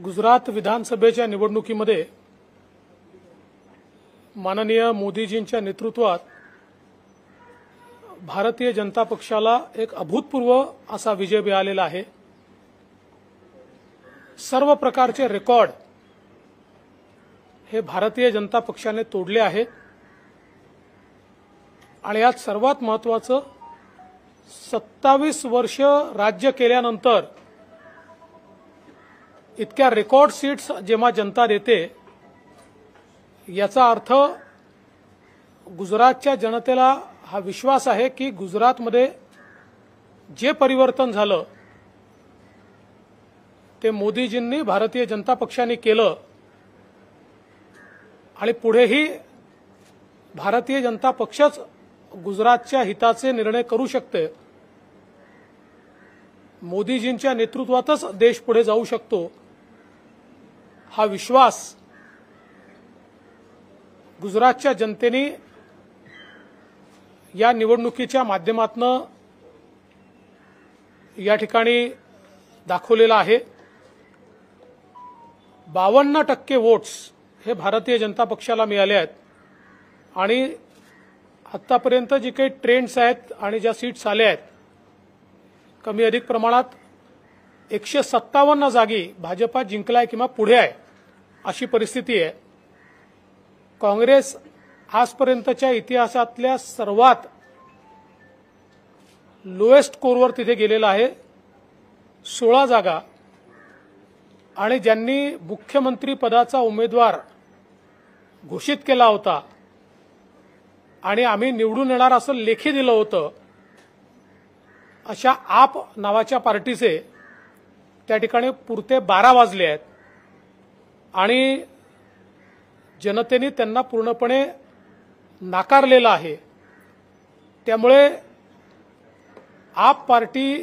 गुजरात विधानसभेच्या निवडणुकीमध्ये माननीय मोदीजींच्या नेतृत्वात भारतीय जनता पक्षाला एक अभूतपूर्व असा विजय मिळालेला आहे। सर्व प्रकारचे रेकॉर्ड हे भारतीय जनता पक्षाने तोडले आहेत आणि यात सर्वात महत्त्वाचं 27 वर्ष राज्य केल्यानंतर इतक्या रेकॉर्ड सीट्स जेव्हा जनता देते याचा अर्थ गुजरातच्या जनतेला हा विश्वास आहे की गुजरातमध्ये जे परिवर्तन झालं ते मोदीजींनी भारतीय जनता पक्षाने केलं आणि पुढेही भारतीय जनता पक्षच गुजरातच्या हिताचे निर्णय करू शकते। मोदीजींच्या नेतृत्वातच देश पुढे जाऊ शकतो हा विश्वास गुजरातच्या जनतेने या निवडणुकीच्या माध्यमातून या ठिकाणी दाखवलेला आहे। 52% वोट्स हे भारतीय जनता पक्षाला मिळाले आहेत आणि आतापर्यंत जी काही ट्रेंड्स आहेत आणि ज्या सीट्स आल्या आहेत कमी अधिक प्रमाणात 157 जागी भाजपा जिंकलाय किंवा पुढे आहे अशी परिस्थिती आहे। काँग्रेस आजपर्यंतच्या इतिहासातल्या सर्वात लोएस्ट स्कोरवर तिथे गेलेला आहे 16 जागा आणि ज्यांनी मुख्यमंत्री पदाचा उमेदवार घोषित केला होता आणि आम्ही निवडून येणार असं लेखी दिलं होतं अशा आप नावाच्या पार्टीचे त्या ठिकाणी पुरते 12 वाजले आहेत आणि जनतेने त्यांना पूर्णपणे नाकारलेला आहे। त्यामुळे आप पार्टी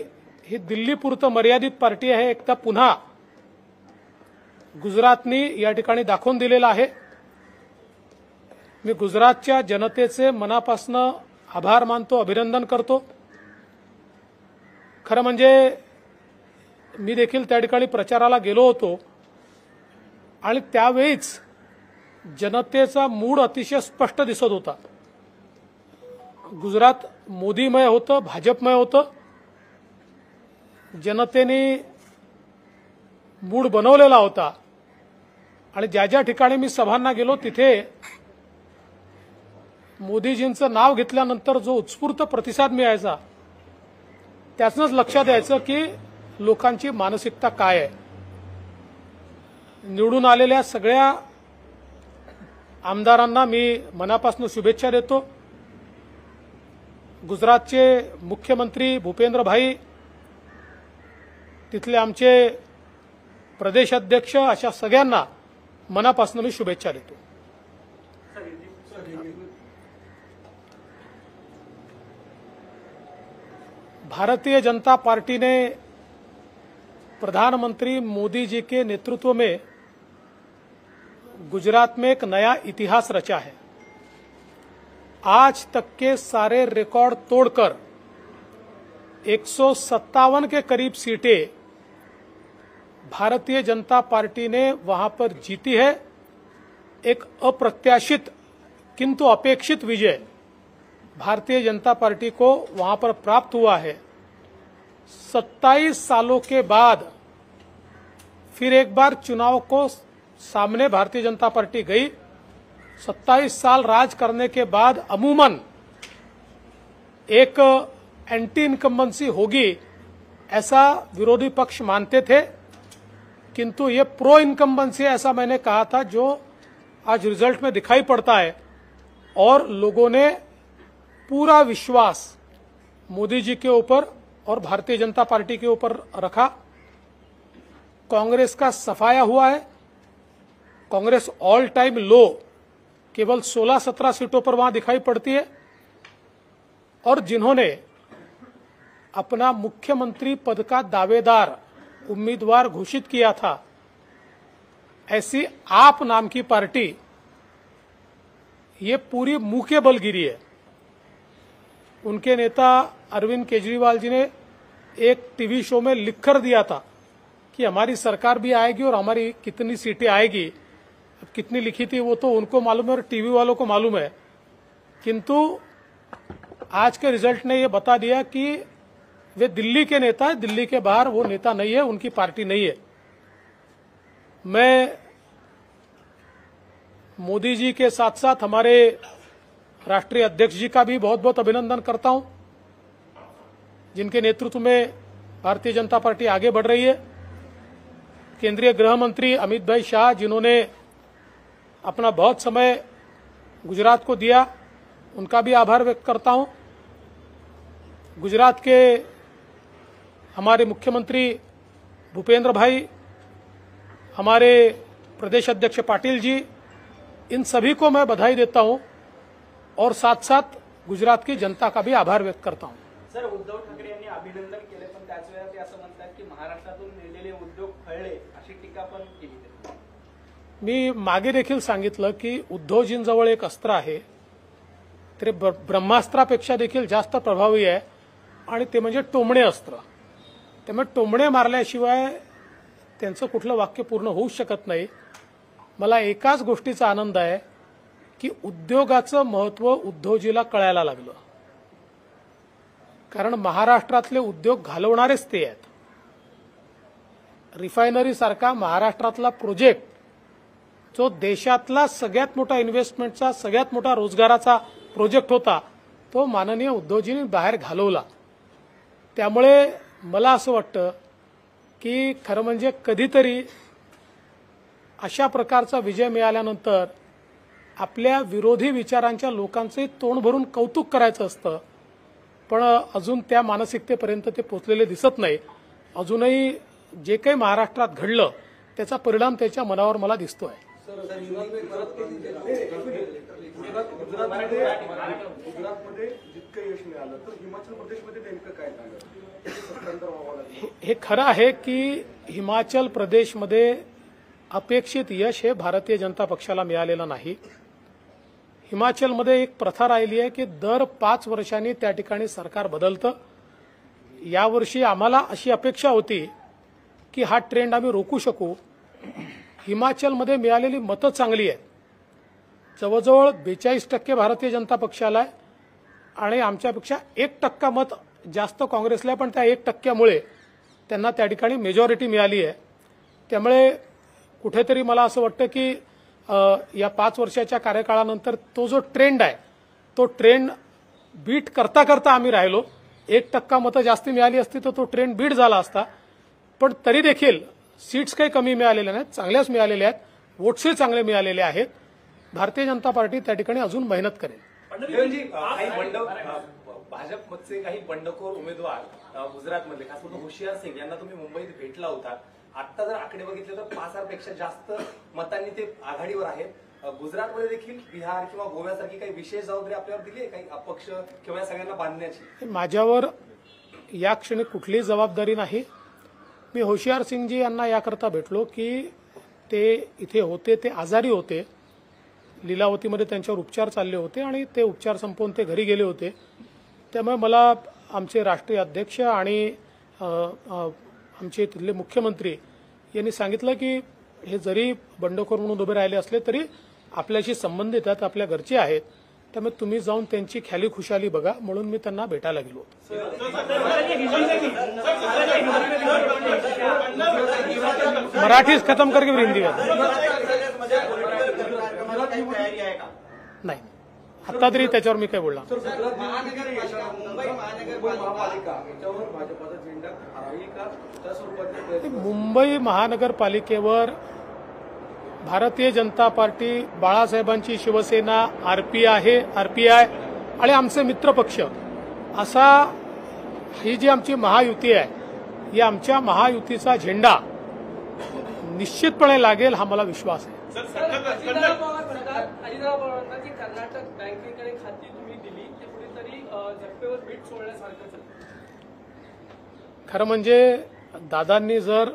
ही दिल्लीपुरतं मर्यादित पार्टी आहे एकदा पुन्हा गुजरातनी या ठिकाणी दाखवून दिलेला आहे। मी गुजरातच्या जनतेचे मनापासून आभार मानतो, अभिनंदन करतो। खरं म्हणजे मी देखील त्या ठिकाणी प्रचाराला गेलो होतो आणि त्यावेळीच जनतेचा मूड अतिशय स्पष्ट दिसत होता। गुजरात मोदीमय होतं, भाजपमय होतं। जनतेने मूड बनवलेला होता आणि ज्या ज्या ठिकाणी मी सभांना गेलो तिथे मोदीजींचं नाव घेतल्यानंतर जो उत्स्फूर्त प्रतिसाद मिळायचा त्यातूनच लक्षात यायचं की लोकांची मानसिकता काय आहे। निवडून आलेल्या सगळ्या आमदारांना मी मनापासून शुभेच्छा देतो। गुजरातचे मुख्यमंत्री भूपेंद्र भाई, तिथले आमचे प्रदेश अध्यक्ष अशा सगळ्यांना मनापासून मी शुभेच्छा देतो। भारतीय जनता पार्टी ने प्रधानमंत्री मोदी जी के नेतृत्व में गुजरात में एक नया इतिहास रचा है। आज तक के सारे रिकॉर्ड तोड़कर 157 के करीब सीटें भारतीय जनता पार्टी ने वहां पर जीती है। एक अप्रत्याशित किंतु अपेक्षित विजय भारतीय जनता पार्टी को वहां पर प्राप्त हुआ है। 27 सालों के बाद फिर एक बार चुनाव को सामने भारतीय जनता पार्टी गई। 27 साल राज करने के बाद अमूमन एक एंटी इनकम्बेंसी होगी ऐसा विरोधी पक्ष मानते थे, किंतु ये प्रो इनकम्बेंसी ऐसा मैंने कहा था जो आज रिजल्ट में दिखाई पड़ता है और लोगों ने पूरा विश्वास मोदी जी के ऊपर और भारतीय जनता पार्टी के ऊपर रखा। कांग्रेस का सफाया हुआ है। कांग्रेस ऑल टाइम लो केवल 16-17 सीटों पर वहां दिखाई पड़ती है और जिन्होंने अपना मुख्यमंत्री पद का दावेदार उम्मीदवार घोषित किया था ऐसी आप नाम की पार्टी ये पूरी मुंह के बल गिरी है। उनके नेता अरविंद केजरीवाल जी ने एक टीवी शो में लिखकर दिया था कि हमारी सरकार भी आएगी और हमारी कितनी सीटें आएगी, अब कितनी लिखी थी वो तो उनको मालूम है और टीवी वालों को मालूम है, किंतु आज के रिजल्ट ने ये बता दिया कि वे दिल्ली के नेता है, दिल्ली के बाहर वो नेता नहीं है, उनकी पार्टी नहीं है। मैं मोदी जी के साथ साथ हमारे राष्ट्रीय अध्यक्ष जी का भी बहुत बहुत अभिनंदन करता हूं, जिनके नेतृत्व में भारतीय जनता पार्टी आगे बढ़ रही है। केंद्रीय गृह मंत्री अमित भाई शाह, जिन्होंने अपना बहुत समय गुजरात को दिया, उनका भी आभार व्यक्त करता हूं। गुजरात के हमारे मुख्यमंत्री भूपेंद्र भाई, हमारे प्रदेश अध्यक्ष पाटिल जी, इन सभी को मैं बधाई देता हूं और साथ साथ गुजरात की जनता का भी आभार व्यक्त करता हूं। सर, उद्धव ठाकरे यांनी अभिनंदन केले, पण त्याच वेळेला ते असं म्हणतात की महाराष्ट्रातून नेलेले उद्योग फळले, अशी टीका पण केली त्यांनी। मी मागे देखील सांगितलं की उद्धवजींजवळ एक अस्त्र आहे, ते ब्रह्मास्त्रापेक्षा देखील जास्त प्रभावी आहे आणि ते म्हणजे टोमणे अस्त्र। त्यामुळे टोमणे मारल्याशिवाय त्यांचं कुठलं वाक्य पूर्ण होऊ शकत नाही। मला एकाच गोष्टीचा आनंद आहे की उद्योगाचं महत्त्व उद्धवजीला कळायला लागलं, कारण महाराष्ट्रातले उद्योग घालवणारेच ते आहेत। रिफायनरी सारखा महाराष्ट्रातला प्रोजेक्ट, जो देशातला सगळ्यात मोठा इन्व्हेस्टमेंटचा, सगळ्यात मोठा रोजगाराचा प्रोजेक्ट होता, तो माननीय उद्धवजींनी बाहेर घालवला। त्यामुळे मला असं वाटतं की खरं म्हणजे कधीतरी अशा प्रकारचा विजय मिळाल्यानंतर आपल्या विरोधी विचारांच्या लोकांचे तोंड भरून कौतुक करायचं असतं, पण अजून त्या मानसिकतेपर्यंत ते पोहोचलेले दिसत नाही। अजूनही जे काही महाराष्ट्रात घडलं त्याचा परिणाम त्याच्या मनावर मला दिसतोय। गुजरातमध्ये जितकं यश मिळालं तर हिमाचल प्रदेशमध्ये नेमकं काय झालं? हे खरं आहे की हिमाचल प्रदेशमध्ये अपेक्षित यश हे भारतीय जनता पक्षाला मिळालेलं नाही। हिमाचलमध्ये एक प्रथा राहिली आहे की दर 5 वर्षांनी त्या ठिकाणी सरकार बदलतं। यावर्षी आम्हाला अशी अपेक्षा होती की हा ट्रेंड आम्ही रोखू शकू। हिमाचलमध्ये मिळालेली मतं चांगली आहेत, जवळजवळ 42% भारतीय जनता पक्षाला आहे आणि आमच्यापेक्षा 1% मत जास्त काँग्रेसला आहे, पण त्या 1%मुळे त्यांना त्या ठिकाणी मेजॉरिटी मिळाली आहे। त्यामुळे कुठेतरी मला असं वाटतं की या 5 वर्षाच्या कार्यकाळानंतर तो जो ट्रेंड आहे तो ट्रेंड बीट करता करता आम्ही राहिलो। 1% मतं जास्ती मिळाली असती तर तो ट्रेंड बीट झाला असता, पण तरी देखील सीट्स काही कमी मिळालेल्या नाहीत, चांगल्याच मिळालेल्या आहेत, वोट्सही चांगले मिळालेले आहेत। भारतीय जनता पार्टी त्या ठिकाणी अजून मेहनत करेल। भाजपचे काही बंडखोर उमेदवार गुजरातमध्ये, खास करून होशियार सिंग यांना तुम्ही मुंबईत भेटला होता। आता जर आकडे बघितले तर 5,000पेक्षा जास्त मतांनी ते आघाडीवर आहेत। गुजरातमध्ये देखील बिहार किंवा गोव्यासारखी काही विशेष जबाबदारी आपल्यावर दिली आहे, काही अपक्ष किंवा या सगळ्यांना बांधण्याची? माझ्यावर या क्षणी कुठलीही जबाबदारी नाही। मी होशियार सिंगजी यांना याकरता भेटलो की ते इथे होते, ते आजारी होते, लीलावतीमध्ये त्यांच्यावर उपचार चालले होते आणि ते उपचार संपवून ते घरी गेले होते। त्यामुळे मला आमचे राष्ट्रीय अध्यक्ष आणि आमचे तिथले मुख्यमंत्री यांनी सांगितलं की हे जरी बंडखोर म्हणून उभे राहिले असले तरी आपल्याशी संबंधित आहेत, आपल्या घरचे आहेत, त्यामुळे तुम्ही जाऊन त्यांची ख्याली खुशाली बघा, म्हणून मी त्यांना भेटायला गेलो होतो। मराठीच खत्म करके हिंदी में नाही, आता तरी त्याच्यावर मी काय बोलणार। मुंबई महानगरपालिकेवर भारतीय जनता पार्टी, बाळासाहेबांची शिवसेना, आरपीआय आणि आमचे मित्रपक्ष असा ही जी आमची महायुती आहे, या आमच्या महायुतीचा झेंडा निश्चितपणे लागेल हा मला विश्वास आहे। कर्नाटक बँकेकडे खाती तुम्ही दिली, ते कुठेतरी झटपेवर बीट सोडण्यासारखं। खरं म्हणजे दादांनी जर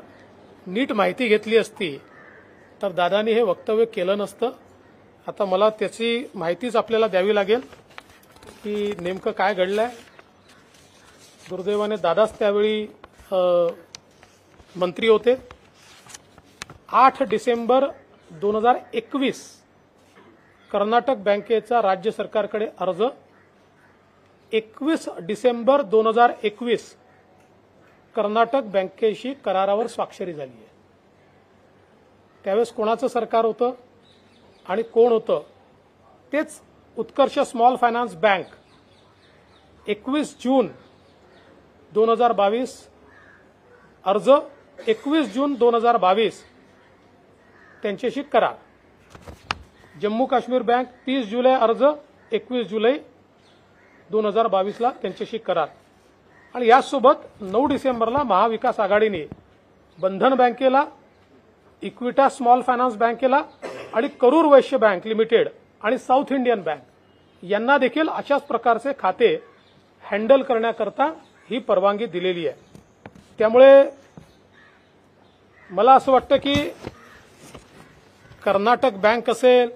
नीट माहिती घेतली असती तर दादांनी हे वक्तव्य केलं नसतं। आता मला त्याची माहितीच आपल्याला द्यावी लागेल की नेमकं काय घडलंय। दुर्दैवाने दादाच त्यावेळी मंत्री होते। 8 डिसेंबर 2021 कर्नाटक बँकेचा राज्य सरकारकडे अर्ज, 21 डिसेंबर 2021 कर्नाटक बँकेशी करारावर स्वाक्षरी झाली आहे. त्यावेळेस कोणाचं सरकार होतं आणि कोण होतं? तेच उत्कर्ष स्मॉल फायनान्स बँक. 21 जून 2022 अर्ज, 21 जून 2022 त्यांच्याशी करार. जम्मू काश्मीर बँक 30 जुलै अर्ज, 21 जुलै 2022ला त्यांच्याशी करार. आणि यासोबत 9 डिसेंबरला महाविकास आघाडीने बंधन बँकेला, इक्विटा स्मॉल फायनान्स बँकेला आणि करूर वैश्य बँक लिमिटेड आणि साऊथ इंडियन बँक यांना देखील अशाच प्रकारचे खाते हँडल करण्याकरता ही परवानगी दिलेली आहे. त्यामुळे मला असं वाटतं की कर्नाटक बँक असेल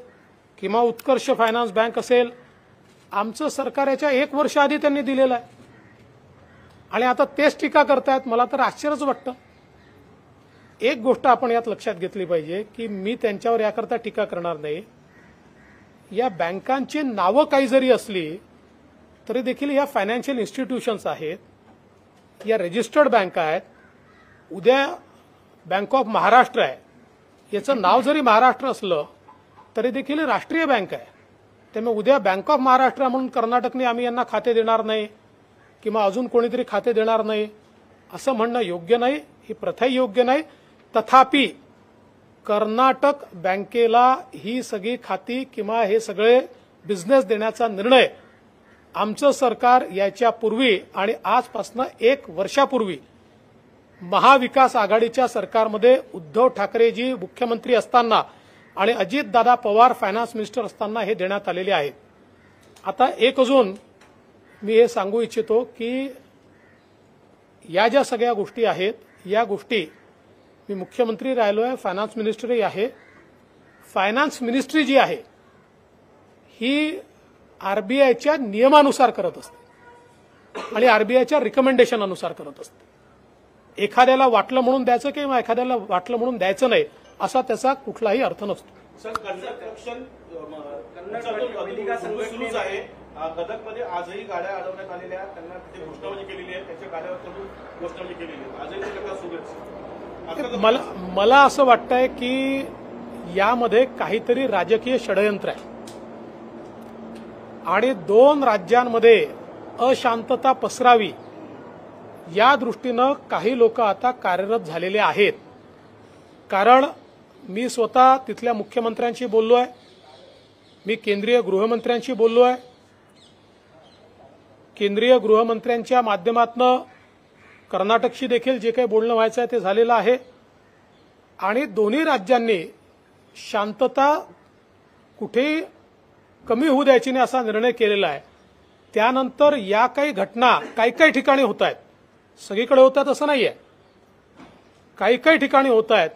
किंवा उत्कर्ष फायनान्स बँक असेल, आमचं सरकार याच्या 1 वर्ष आधी त्यांनी दिलेलं आहे आणि आता तेच टीका करतायत. मला तर आश्चर्यच वाटतं. एक गोष्ट आपण यात लक्षात घेतली पाहिजे की मी त्यांच्यावर याकरता टीका करणार नाही. या बँकांची नावं काही जरी असली तरी देखील या फायनान्शियल इन्स्टिट्यूशन्स आहेत, या रजिस्टर्ड बँका आहेत. उद्या बँक ऑफ महाराष्ट्र आहे, याचं नाव जरी महाराष्ट्र असलं तरी देखील राष्ट्रीय बँक आहे. त्यामुळे उद्या बँक ऑफ महाराष्ट्र म्हणून कर्नाटकने आम्ही यांना खाते देणार नाही किंवा अजून कोणीतरी खाते देणार नाही असं म्हणणं योग्य नाही, ही प्रथाही योग्य नाही. तथापि कर्नाटक बँकेला ही सगळी खाती किंवा हे सगळे बिझनेस देण्याचा निर्णय आमचं सरकार याच्यापूर्वी आणि आजपासून 1 वर्षापूर्वी महाविकास आघाडीच्या सरकारमध्ये उद्धव ठाकरेजी मुख्यमंत्री असताना आणि अजितदादा पवार फायनान्स मिनिस्टर असताना हे देण्यात आलेले आहेत. आता एक अजून मी हे सांगू इच्छितो की या ज्या सगळ्या गोष्टी आहेत, या गोष्टी मी मुख्यमंत्री राहिलोय, फायनान्स मिनिस्टरही आहे. फायनान्स मिनिस्ट्री जी आहे ही आरबीआयच्या नियमानुसार करत असते आणि आरबीआयच्या रिकमेंडेशन अनुसार करत असते. एखाद्याला वाटलं म्हणून द्यायचं किंवा एखाद्याला वाटलं म्हणून द्यायचं नाही असा त्याचा कुठलाही अर्थ नसतो. सर, कर्नाटक सुरूच आहे. गदगमध्ये आजही गाड्या अडवण्यात आलेल्या, त्यांना तिथे घोषणाबाजी केलेली आहे, त्याच्या गाड्यावर घोषणाबाजी केलेली आहे. आजही ते प्रकार सुरूच. मला असं वाटतंय की यामध्ये काहीतरी राजकीय षडयंत्र आहे आणि 2 राज्यांमध्ये अशांतता पसरावी या दृष्टीनं काही लोक आता कार्यरत झालेले आहेत. कारण मी स्वतः तिथल्या मुख्यमंत्र्यांशी बोललोय, मी केंद्रीय गृहमंत्र्यांशी बोललोय. केंद्रीय गृहमंत्र्यांच्या माध्यमातून कर्नाटकशी देखील जे काही बोलणं व्हायचं आहे ते झालेलं आहे आणि दोन्ही राज्यांनी शांतता कुठेही कमी होऊ द्यायची नाही असा निर्णय केलेला आहे. त्यानंतर या काही घटना काही ठिकाणी होत आहेत, सगळीकडे होतात असं नाहीये, काही ठिकाणी होत आहेत.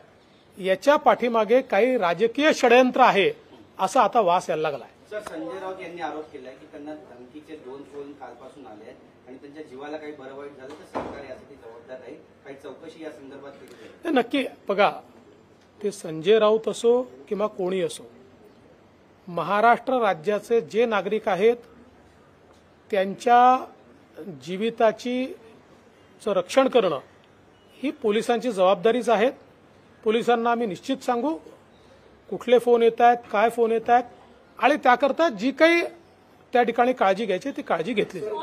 याच्या पाठीमागे काही राजकीय षडयंत्र आहे असा आता वास यायला लागलाय. सर, संजय राऊत यांनी आरोप केलाय की त्यांना धमकीचे 2 फोन कालपासून आले आहेत आणि त्यांच्या जीवाला काही बरं वाईट झालं तर सरकार यासाठी जबाबदार आहे. काही चौकशी या संदर्भात केली जाईल? नक्की. बघा, ते संजय राऊत असो किंवा कोणी असो, महाराष्ट्र राज्याचे जे नागरिक आहेत त्यांच्या जीविताची रक्षण करणं ही पोलिसांची जबाबदारीच आहे. पोलिसांना आम्ही निश्चित सांगू कुठले फोन येत आहेत, काय फोन येत आहेत आणि त्याकरता जी काही त्या ठिकाणी काळजी घ्यायची ती काळजी घेतली जाईल.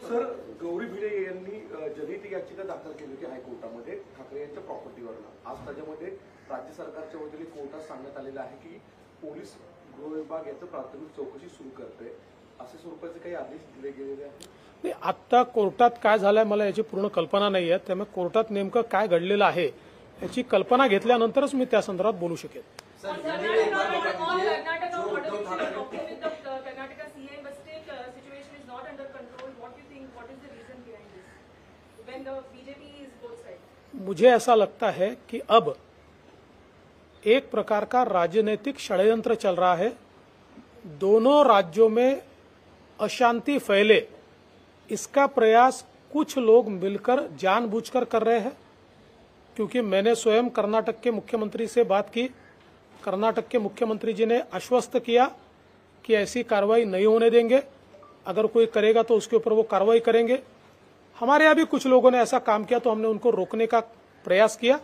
सर, गौरी भिडे यांनी जनहित याचिका दाखल केली होती हायकोर्टामध्ये ठाकरे यांच्या प्रॉपर्टीवरनं. आज त्याच्यामध्ये राज्य सरकारच्या वतीने कोर्टात सांगण्यात आलेलं आहे की पोलीस गृह विभाग याचं प्राथमिक चौकशी सुरू करते. असे स्वरूपाचे काही आदेश दिले गेलेले आहेत? नाही, आत्ता कोर्टात काय झालंय मला याची पूर्ण कल्पना नाही आहे. त्यामुळे कोर्टात नेमकं काय घडलेलं आहे याची कल्पना घेतल्यानंतरच मी त्या संदर्भात बोलू शकेन. मुझे ऐसा लगता है कि अब एक प्रकार का राजनीतिक षड्यंत्र चल रहा है. दोनों राज्यों में अशांति फैले इसका प्रयास कुछ लोग मिलकर जानबूझकर कर रहे हैं, क्योंकि मैंने स्वयं कर्नाटक के मुख्यमंत्री से बात की। कर्नाटक के मुख्यमंत्री जी ने आश्वस्त किया कि ऐसी कार्रवाई नहीं होने देंगे, अगर कोई करेगा तो उसके ऊपर वो कार्रवाई करेंगे। हमारे यहाँ भी कुछ लोगों ने ऐसा काम किया तो हमने उनको रोकने का प्रयास किया,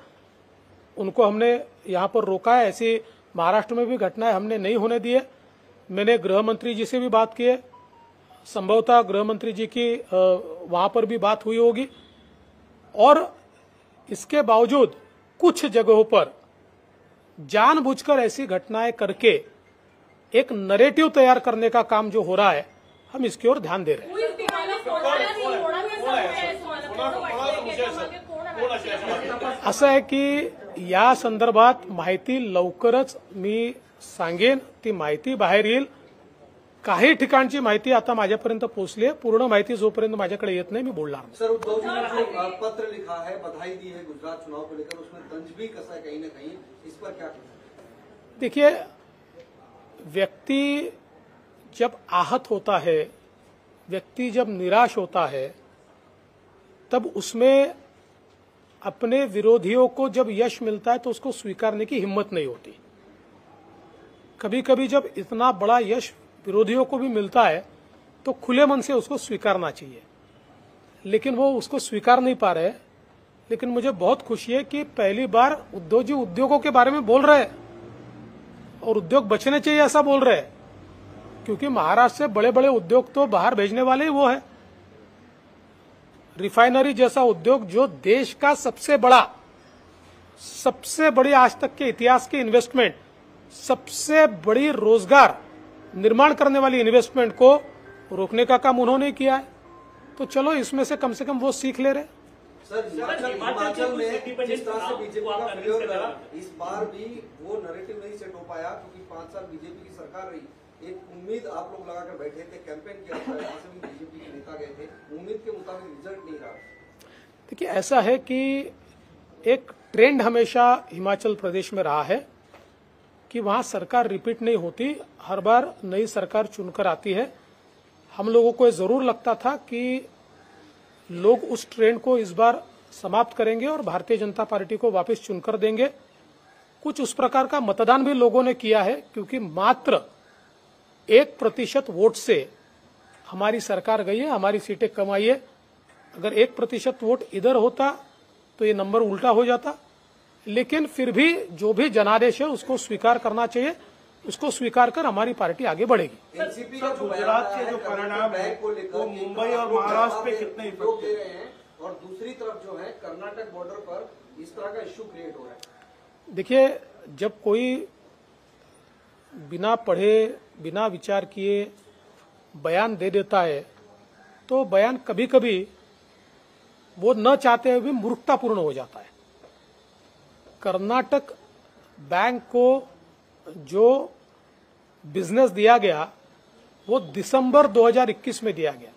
उनको हमने यहाँ पर रोका है। ऐसी महाराष्ट्र में भी घटनाएं हमने नहीं होने दी है। मैंने गृह मंत्री जी से भी बात की है, संभवतः गृह मंत्री जी की वहां पर भी बात हुई होगी। और इसके बावजूद कुछ जगहों पर जानबूझकर ऐसी घटनाएं करके एक नैरेटिव तैयार करने का काम जो हो रहा है, हम इसकी ओर ध्यान दे रहे हैं। असं आहे की या संदर्भात माहिती लवकरच मी सांगेन, ती माहिती बाहेर येईल। काही ठिकाणची माहिती आता माझ्यापर्यंत पोहोचली आहे, पूर्ण माहिती जोपर्यंत माझ्याकडे येत नाही मी बोलणार नाही। सर, उद्धव जी ने जो पत्र लिखा है, बधाई दी है गुजरात चुनाव को लेकर, उसमें तंज भी कसा है कहीं न कहीं, इस पर क्या कहना? देखिए, व्यक्ति जब आहत होता है, व्यक्ति जब निराश होता है, तब उसमें अपने विरोधियों को जब यश मिलता है तो उसको स्वीकारने की हिम्मत नहीं होती। कभी कभी जब इतना बड़ा यश विरोधियों को भी मिलता है तो खुले मन से उसको स्वीकारना चाहिए, लेकिन वो उसको स्वीकार नहीं पा रहे। लेकिन मुझे बहुत खुशी है कि पहली बार उद्धव जी उद्योगों के बारे में बोल रहे हैं और उद्योग बचने चाहिए ऐसा बोल रहे हैं, क्योंकि महाराष्ट्र से बड़े बड़े उद्योग तो बाहर भेजने वाले ही वो है। रिफाइनरी जैसा उद्योग जो देश का सबसे बड़ी आज तक के इतिहास की इन्वेस्टमेंट, सबसे बड़ी रोजगार निर्माण करने वाली इन्वेस्टमेंट को रोकने का काम उन्होंने किया है। तो चलो इसमें से कम वो सीख ले रहे। सर, हिमाचल में जिस तरह से बीजेपी का फेलियर रहा, इस बार भी वो नैरेटिव नहीं सेट हो पाया, क्योंकि 5 साल बीजेपी की सरकार रही। एक उम्मीद आप लोग लगाकर बैठे थे, कैंपेन किया था, यहाँ से भी बीजेपी के नेता गए थे, उम्मीद के मुताबिक रिजल्ट नहीं रहा। देखिए, ऐसा है कि एक ट्रेंड हमेशा हिमाचल प्रदेश में रहा है कि वहां सरकार रिपीट नहीं होती, हर बार नई सरकार चुनकर आती है। हम लोगों को जरूर लगता था कि लोग उस ट्रेंड को इस बार समाप्त करेंगे और भारतीय जनता पार्टी को वापस चुनकर देंगे। कुछ उस प्रकार का मतदान भी लोगों ने किया है, क्योंकि मात्र 1% वोट से हमारी सरकार गई है, हमारी सीटें कम आई है। अगर 1% वोट इधर होता तो ये नंबर उल्टा हो जाता। लेकिन फिर भी जो भी जनादेश है उसको स्वीकार करना चाहिए, उसको स्वीकार कर हमारी पार्टी आगे बढ़ेगी। एनसीपी का गुजरात के जो परिणाम है वो मुंबई और महाराष्ट्र पे कितने इफेक्ट दे रहे हैं, और दूसरी तरफ जो है कर्नाटक बॉर्डर पर इस तरह का इश्यू क्रिएट हो रहा है। देखिए, जब कोई बिना पढ़े बिना विचार किए बयान दे देता है तो बयान कभी कभी वो न चाहते हुए भी मूर्खतापूर्ण हो जाता है। कर्नाटक बैंक को जो बिजनेस दिया गया वो दिसंबर 2021 में दिया गया।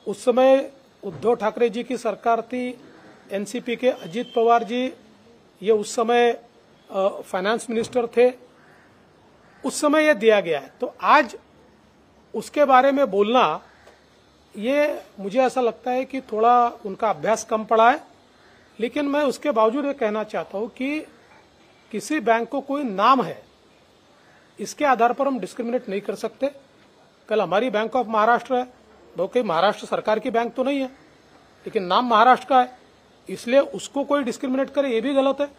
उस समय उद्धव ठाकरे जी की सरकार थी, एनसीपी के अजीत पवार जी ये उस समय फाइनेंस मिनिस्टर थे, उस समय ये दिया गया है। तो आज उसके बारे में बोलना, ये मुझे ऐसा लगता है कि थोड़ा उनका अभ्यास कम पड़ा है। लेकिन मैं उसके बावजूद ये कहना चाहता हूं कि किसी बैंक को कोई नाम है, इसके आधार पर हम डिस्क्रिमिनेट नहीं कर सकते। कल हमारी बैंक ऑफ महाराष्ट्र है, वो कोई महाराष्ट्र सरकार की बैंक तो नहीं है, लेकिन नाम महाराष्ट्र का है, इसलिए उसको कोई डिस्क्रिमिनेट करे ये भी गलत है।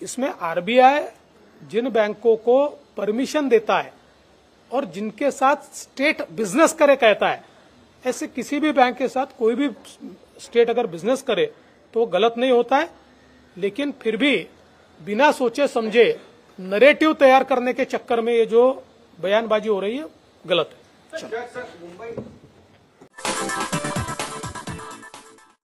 इसमें आरबीआई जिन बैंकों को परमिशन देता है और जिनके साथ स्टेट बिजनेस करे कहता है, ऐसे किसी भी बैंक के साथ कोई भी स्टेट अगर बिजनेस करे तो वो गलत नहीं होता है। लेकिन फिर भी बिना सोचे समझे नैरेटिव तैयार करने के चक्कर में ये जो बयानबाजी हो रही है गलत है। सर, मुंबई